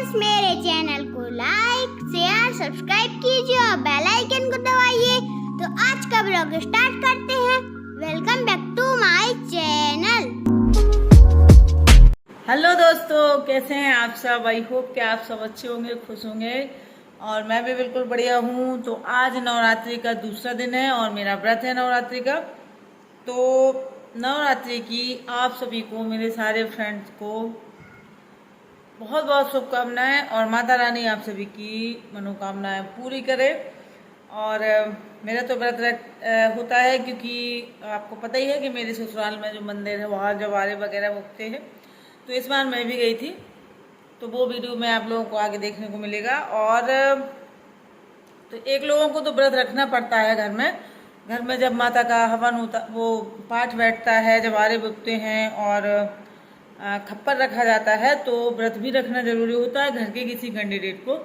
Friends, मेरे channel को like share subscribe कीजिए और बेल आइकन को दबाइए। तो आज का ब्लॉग स्टार्ट करते हैं। Welcome back to my channel. Hello दोस्तों, कैसे हैं आप सब? आई होप कि आप सब अच्छे होंगे, खुश होंगे और मैं भी बिल्कुल बढ़िया हूँ। तो आज नवरात्रि का दूसरा दिन है और मेरा व्रत है नवरात्रि का। तो नवरात्रि की आप सभी को, मेरे सारे फ्रेंड्स को बहुत बहुत शुभकामनाएं और माता रानी आप सभी की मनोकामनाएं पूरी करे। और मेरा तो व्रत होता है क्योंकि आपको पता ही है कि मेरे ससुराल में जो मंदिर है वहाँ जवारे वगैरह उगते हैं। तो इस बार मैं भी गई थी, तो वो वीडियो में आप लोगों को आगे देखने को मिलेगा। और तो एक लोगों को तो व्रत रखना पड़ता है घर में जब माता का हवन होता, वो पाठ बैठता है, जवारे बुकते हैं और खप्पर रखा जाता है, तो व्रत भी रखना जरूरी होता है घर के किसी कैंडिडेट को।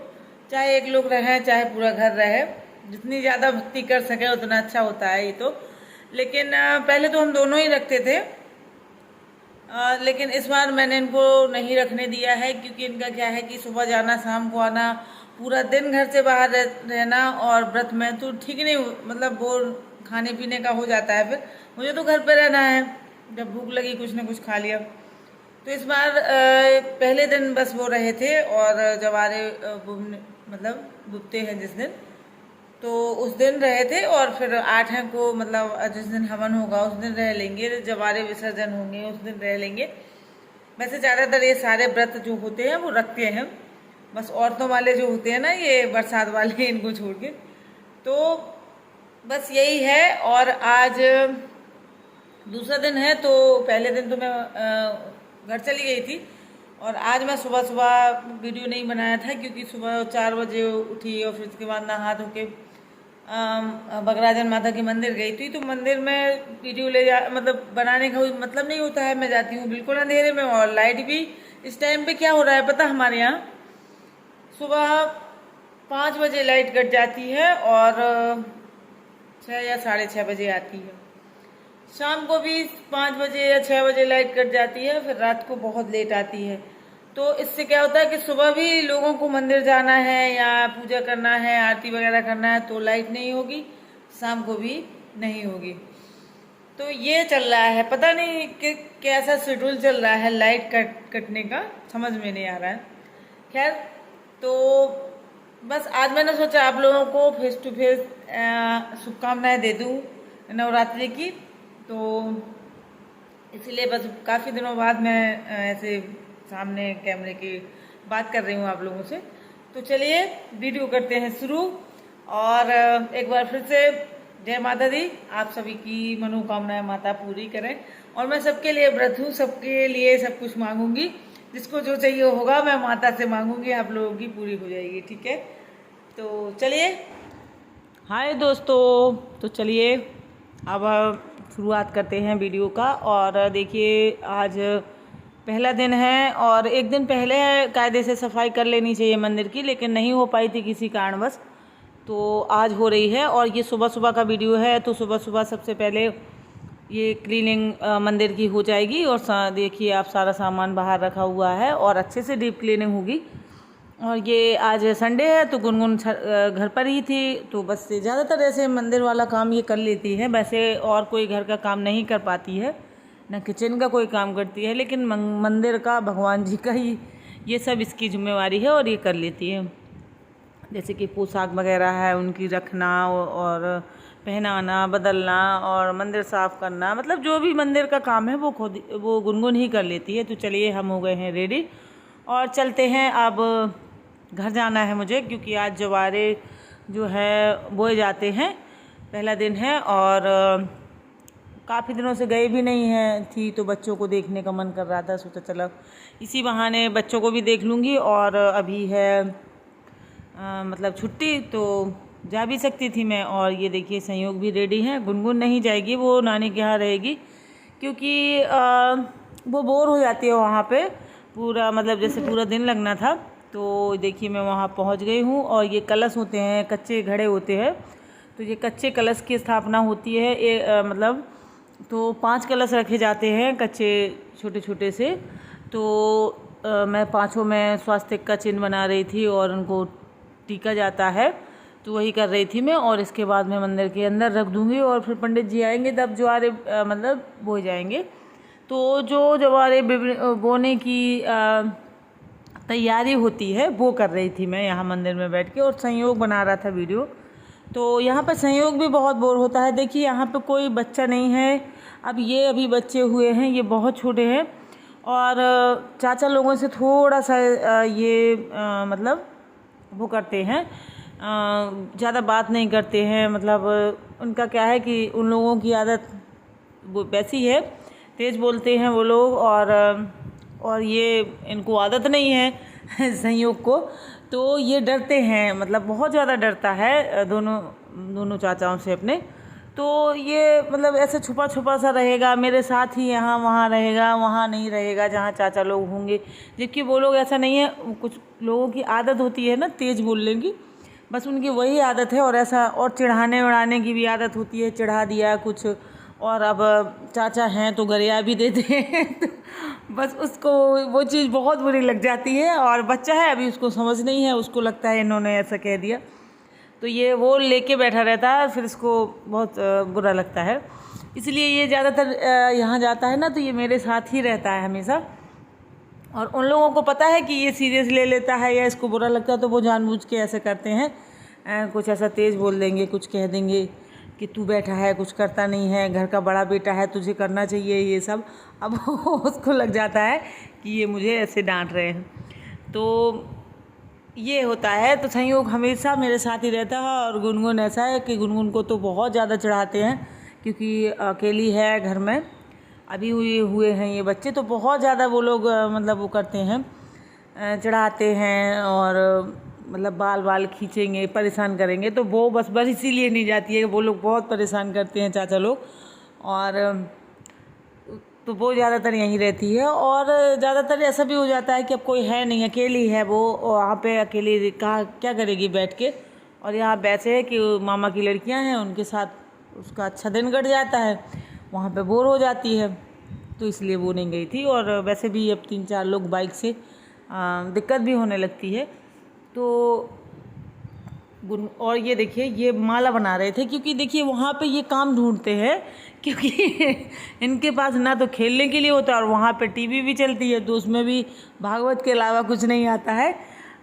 चाहे एक लोग रहे चाहे पूरा घर रहे, जितनी ज़्यादा भक्ति कर सके उतना अच्छा होता है ये तो। लेकिन पहले तो हम दोनों ही रखते थे, लेकिन इस बार मैंने इनको नहीं रखने दिया है क्योंकि इनका क्या है कि सुबह जाना शाम को आना, पूरा दिन घर से बाहर रहना और व्रत में तो ठीक नहीं, मतलब वो खाने पीने का हो जाता है। फिर मुझे तो घर पे रहना है, जब भूख लगी कुछ ना कुछ खा लिया। तो इस बार पहले दिन बस वो रहे थे और जवारे मतलब बुकते हैं जिस दिन, तो उस दिन रहे थे। और फिर 8 को मतलब जिस दिन हवन होगा उस दिन रह लेंगे, जवारे विसर्जन होंगे उस दिन रह लेंगे। वैसे ज़्यादातर ये सारे व्रत जो होते हैं वो रखते हैं, बस औरतों वाले जो होते हैं ना, ये बरसात वाले, इनको छोड़ के। तो बस यही है। और आज दूसरा दिन है, तो पहले दिन तो मैं घर चली गई थी और आज मैं सुबह सुबह वीडियो नहीं बनाया था क्योंकि सुबह 4 बजे उठी और फिर उसके बाद नहा धो के बगराजन माता के मंदिर गई थी। तो मंदिर में वीडियो मतलब बनाने का कोई मतलब नहीं होता है। मैं जाती हूँ बिल्कुल अंधेरे में और लाइट भी इस टाइम पे क्या हो रहा है पता, हमारे यहाँ सुबह 5 बजे लाइट कट जाती है और 6 या 6:30 बजे आती है। शाम को भी 5 बजे या 6 बजे लाइट कट जाती है, फिर रात को बहुत लेट आती है। तो इससे क्या होता है कि सुबह भी लोगों को मंदिर जाना है या पूजा करना है, आरती वगैरह करना है, तो लाइट नहीं होगी, शाम को भी नहीं होगी। तो ये चल रहा है, पता नहीं कि कैसा शेड्यूल चल रहा है लाइट कटने का, समझ में नहीं आ रहा है। खैर, तो बस आज मैंने सोचा आप लोगों को फेस टू फेस शुभकामनाएं दे दूँ नवरात्रि की। तो इसीलिए बस काफ़ी दिनों बाद मैं ऐसे सामने कैमरे की बात कर रही हूँ आप लोगों से। तो चलिए वीडियो करते हैं शुरू। और एक बार फिर से जय माता दी, आप सभी की मनोकामनाएं माता पूरी करें। और मैं सबके लिए व्रत हूँ, सबके लिए सब कुछ मांगूंगी, जिसको जो चाहिए होगा मैं माता से मांगूंगी, आप लोगों की पूरी हो जाएगी, ठीक है? तो चलिए, हाय दोस्तों, तो चलिए अब शुरुआत करते हैं वीडियो का। और देखिए आज पहला दिन है और एक दिन पहले कायदे से सफाई कर लेनी चाहिए मंदिर की, लेकिन नहीं हो पाई थी किसी कारणवश, तो आज हो रही है। और ये सुबह सुबह का वीडियो है, तो सुबह सुबह सबसे पहले ये क्लीनिंग मंदिर की हो जाएगी। और देखिए आप, सारा सामान बाहर रखा हुआ है और अच्छे से डीप क्लीनिंग होगी। और ये आज संडे है तो गुनगुन घर पर ही थी, तो बस ज़्यादातर ऐसे मंदिर वाला काम ये कर लेती है। वैसे और कोई घर का काम नहीं कर पाती है, ना किचन का कोई काम करती है, लेकिन मंदिर का, भगवान जी का ही ये सब इसकी जिम्मेवारी है और ये कर लेती है। जैसे कि पोशाक वगैरह है उनकी रखना और पहनाना, बदलना और मंदिर साफ़ करना, मतलब जो भी मंदिर का काम है वो गुनगुन ही कर लेती है। तो चलिए हम हो गए हैं रेडी और चलते हैं। अब घर जाना है मुझे क्योंकि आज जवारे जो है बोए जाते हैं, पहला दिन है। और काफ़ी दिनों से गए भी नहीं हैं थी, तो बच्चों को देखने का मन कर रहा था, सोचा चलो इसी बहाने बच्चों को भी देख लूँगी। और अभी है मतलब छुट्टी, तो जा भी सकती थी मैं। और ये देखिए संयोग भी रेडी हैं। गुनगुन नहीं जाएगी, वो नानी के यहाँ रहेगी क्योंकि वो बोर हो जाती है वहाँ पे पूरा, मतलब जैसे पूरा दिन लगना था। तो देखिए मैं वहाँ पहुँच गई हूँ। और ये कलश होते हैं, कच्चे घड़े होते हैं, तो ये कच्चे कलश की स्थापना होती है। मतलब तो 5 कलश रखे जाते हैं कच्चे छोटे छोटे से। तो मैं पाँचों में स्वास्तिक का चिन्ह बना रही थी और उनको टीका जाता है, तो वही कर रही थी मैं। और इसके बाद मैं मंदिर के अंदर रख दूँगी और फिर पंडित जी आएंगे तब ज्वारे मतलब बोए जाएंगे। तो जो ज्वारे बोने की तैयारी होती है वो कर रही थी मैं यहाँ मंदिर में बैठ के, और संयोग बना रहा था वीडियो। तो यहाँ पर संयोग भी बहुत बोर होता है। देखिए यहाँ पे कोई बच्चा नहीं है, अब ये अभी बच्चे हुए हैं, ये बहुत छोटे हैं और चाचा लोगों से थोड़ा सा ये मतलब वो करते हैं, ज़्यादा बात नहीं करते हैं। मतलब उनका क्या है कि उन लोगों की आदत वो वैसी है, तेज़ बोलते हैं वो लोग, और ये इनको आदत नहीं है संयोग को, तो ये डरते हैं, मतलब बहुत ज़्यादा डरता है दोनों चाचाओं से अपने। तो ये मतलब ऐसे छुपा छुपा सा रहेगा, मेरे साथ ही यहाँ वहाँ रहेगा, वहाँ नहीं रहेगा जहाँ चाचा लोग होंगे। जबकि वो लोग ऐसा नहीं है, कुछ लोगों की आदत होती है ना तेज़ बोलने की, बस उनकी वही आदत है। और ऐसा और चिढ़ाने उड़ाने की भी आदत होती है, चिढ़ा दिया कुछ, और अब चाचा हैं तो गरिया भी देते हैं तो बस उसको वो चीज़ बहुत बुरी लग जाती है। और बच्चा है अभी, उसको समझ नहीं है, उसको लगता है इन्होंने ऐसा कह दिया, तो ये वो लेके बैठा रहता है, फिर इसको बहुत बुरा लगता है। इसलिए ये ज़्यादातर यहाँ जाता है ना, तो ये मेरे साथ ही रहता है हमेशा। और उन लोगों को पता है कि ये सीरियस ले लेता है या इसको बुरा लगता है, तो वो जानबूझ के ऐसे करते हैं, कुछ ऐसा तेज़ बोल देंगे, कुछ कह देंगे कि तू बैठा है, कुछ करता नहीं है, घर का बड़ा बेटा है, तुझे करना चाहिए ये सब। अब उसको लग जाता है कि ये मुझे ऐसे डांट रहे हैं, तो ये होता है। तो संयोग हमेशा मेरे साथ ही रहता है। और गुनगुन ऐसा है कि गुनगुन को तो बहुत ज़्यादा चढ़ाते हैं, क्योंकि अकेली है घर में, अभी हुए हैं ये बच्चे, तो बहुत ज़्यादा वो लोग मतलब वो करते हैं, चढ़ाते हैं, और मतलब बाल खींचेंगे, परेशान करेंगे। तो वो बस इसीलिए नहीं जाती है कि वो लोग बहुत परेशान करते हैं चाचा लोग, और तो वो ज़्यादातर यहीं रहती है। और ज़्यादातर ऐसा भी हो जाता है कि अब कोई है नहीं, अकेली है वो, वहाँ पे अकेली कहाँ क्या करेगी बैठ के। और यहाँ वैसे है कि मामा की लड़कियाँ हैं, उनके साथ उसका अच्छा दिन कट जाता है, वहाँ पे बोर हो जाती है, तो इसलिए वो नहीं गई थी। और वैसे भी अब 3-4 लोग बाइक से दिक्कत भी होने लगती है। तो और ये देखिए ये माला बना रहे थे, क्योंकि देखिए वहाँ पे ये काम ढूंढते हैं, क्योंकि इनके पास ना तो खेलने के लिए होता है, और वहाँ पे टीवी भी चलती है, तो उसमें भी भागवत के अलावा कुछ नहीं आता है।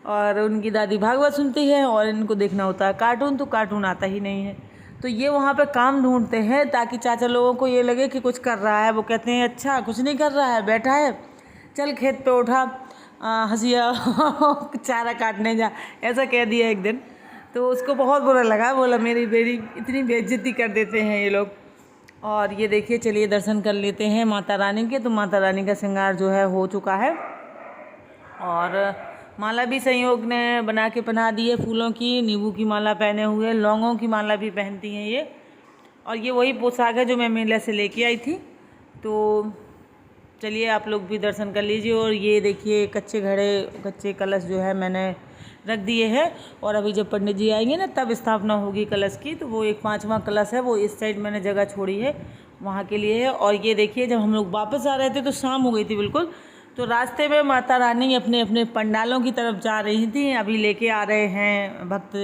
और उनकी दादी भागवत सुनती है, और इनको देखना होता है कार्टून, तो कार्टून आता ही नहीं है। तो ये वहाँ पे काम ढूंढते हैं ताकि चाचा लोगों को ये लगे कि कुछ कर रहा है। वो कहते हैं अच्छा कुछ नहीं कर रहा है, बैठा है, चल खेत पे उठा, हंसिया चारा काटने जा, ऐसा कह दिया एक दिन। तो उसको बहुत बुरा लगा, बोला मेरी इतनी बेइज्जती कर देते हैं ये लोग। और ये देखिए, चलिए दर्शन कर लेते हैं माता रानी के। तो माता रानी का श्रृंगार जो है हो चुका है, और माला भी संयोग ने बना के पहना दी है, फूलों की, नींबू की माला पहने हुए, लौंगों की माला भी पहनती हैं ये। और ये वही पोशाक है जो मैं मेले से लेके आई थी। तो चलिए आप लोग भी दर्शन कर लीजिए। और ये देखिए कच्चे कलश जो है मैंने रख दिए हैं, और अभी जब पंडित जी आएंगे ना तब स्थापना होगी कलश की। तो वो एक 5वां कलश है, वो इस साइड मैंने जगह छोड़ी है वहाँ के लिए है। और ये देखिए जब हम लोग वापस आ रहे थे तो शाम हो गई थी बिल्कुल। तो रास्ते में माता रानी अपने अपने पंडालों की तरफ जा रही थी, अभी लेके आ रहे हैं भक्त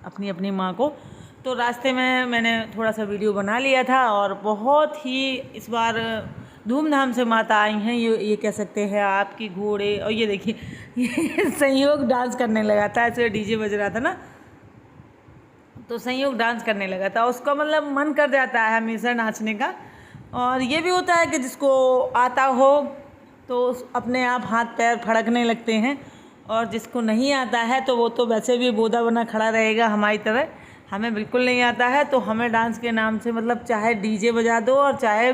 अपनी अपनी माँ को। तो रास्ते में मैंने थोड़ा सा वीडियो बना लिया था, और बहुत ही इस बार धूमधाम से माता आई हैं, ये कह सकते हैं आपकी घोड़े। और ये देखिए ये संयोग डांस करने लगा था, ऐसे डीजे बज रहा था ना, तो संयोग डांस करने लगा था। उसका मतलब मन कर जाता है हमेशा नाचने का। और ये भी होता है कि जिसको आता हो तो अपने आप हाथ पैर फड़कने लगते हैं, और जिसको नहीं आता है तो वो तो वैसे भी बोधा बना खड़ा रहेगा हमारी तरह। हमें बिल्कुल नहीं आता है, तो हमें डांस के नाम से मतलब चाहे डीजे बजा दो और चाहे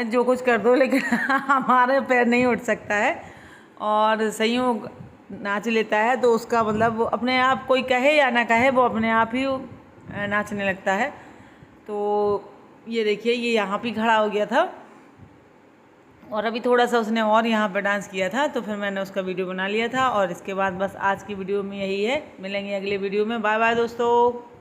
जो कुछ कर दो, लेकिन हमारे पैर नहीं उठ सकता है। और संयोग नाच लेता है तो उसका मतलब अपने आप, कोई कहे या ना कहे, वो अपने आप ही नाचने लगता है। तो ये देखिए ये यहाँ भी खड़ा हो गया था, और अभी थोड़ा सा उसने और यहाँ पे डांस किया था, तो फिर मैंने उसका वीडियो बना लिया था। और इसके बाद बस आज की वीडियो में यही है, मिलेंगे अगले वीडियो में। बाय बाय दोस्तों।